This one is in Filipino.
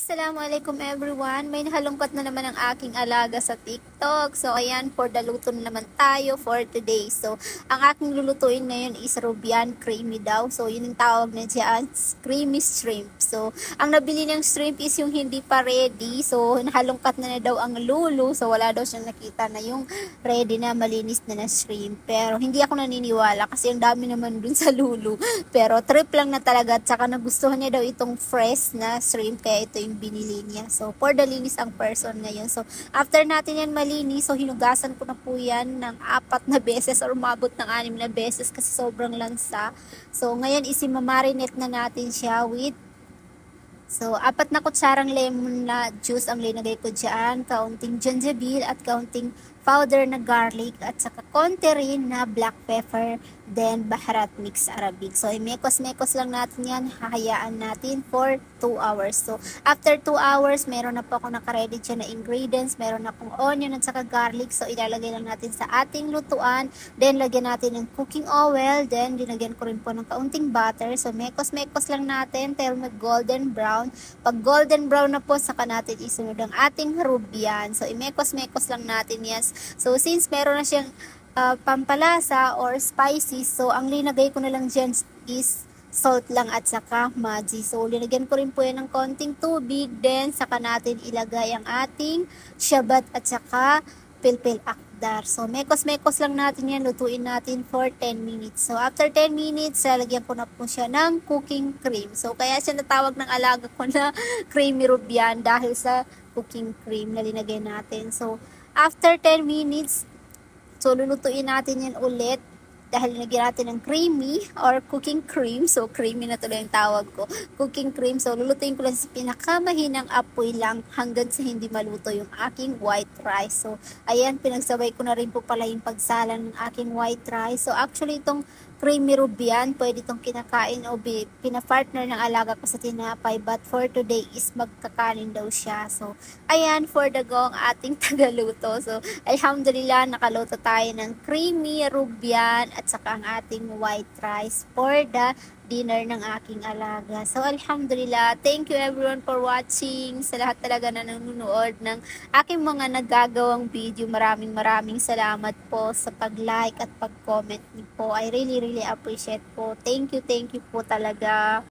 Assalamualaikum everyone. May nahalungkat na naman ang aking alaga sa TikTok. So, ayan, for the luto na naman tayo for today. So, ang aking lulutuin ngayon is Rubian creamy daw. So, yun ang tawag na dyan, creamy shrimp. So, ang nabili ng shrimp is yung hindi pa ready. So, nahalungkat na daw ang lulu. So, wala daw siyang nakita na yung ready na, malinis na na shrimp. Pero, hindi ako naniniwala kasi ang dami naman dun sa lulu. Pero, trip lang na talaga at saka nagustuhan niya daw itong fresh na shrimp. Kaya ito yung binili niya. So, for the linis ang person ngayon. So, after natin yan malinis, so hinugasan ko na po yan ng 4 na beses or umabot ng 6 na beses kasi sobrang lansa. So, ngayon isimamarinate na natin siya with 4 na kutsarang lemon na juice ang linagay ko dyan, kaunting gingerbread at kaunting powder na garlic at saka konti rin na black pepper, then baharat mix Arabic. So, imekos-mekos lang natin yan, hahayaan natin for 2 hours. So, after 2 hours, meron na po ako nakaready dyan na ingredients, meron na akong onion at saka garlic. So, ilalagay lang natin sa ating lutuan, then lagyan natin ng cooking oil, then dinagyan ko rin po ng kaunting butter. So, mekos-mekos lang natin till mag-golden brown. Pag golden brown na po, saka natin isunod ang ating Rubian. So, imekos-mekos lang natin yan. So, since meron na siyang pampalasa or spicy, so ang linagay ko na lang dyan is salt lang at saka Maggi. So, linagyan ko rin po yan ng konting tubig. Then, saka natin ilagay ang ating shabat at saka pilpil akdar. So, mekos-mekos lang natin yan. Lutuin natin for 10 minutes. So, after 10 minutes, lalagyan ko na po siya ng cooking cream. So, kaya siya natawag ng alaga ko na creamy Rubian dahil sa cooking cream na linagay natin. So, after 10 minutes, so lulutuin natin yan ulit dahil lagyan natin ng creamy or cooking cream. So, creamy na tuloy yung tawag ko. Cooking cream. So, lulutuin ko lang sa pinakamahinang apoy lang hanggang sa hindi maluto yung aking white rice. So, ayan, pinagsabay ko na rin po pala yung pagsalang ng aking white rice. So, actually, itong creamy Rubian, pwede itong kinakain o pinapartner ng alaga ko sa tinapay. But for today is magkakanin daw siya. So, ayan, for the go ang ating tagaluto. So, alhamdulillah, nakaluto tayo ng creamy Rubian at saka ang ating white rice for the dinner ng aking alaga. So, alhamdulillah, thank you everyone for watching. Sa lahat talaga na nanonood ng aking mga nagagawang video, maraming salamat po sa pag-like at pag-comment niyo po. I really appreciate po. Thank you po talaga.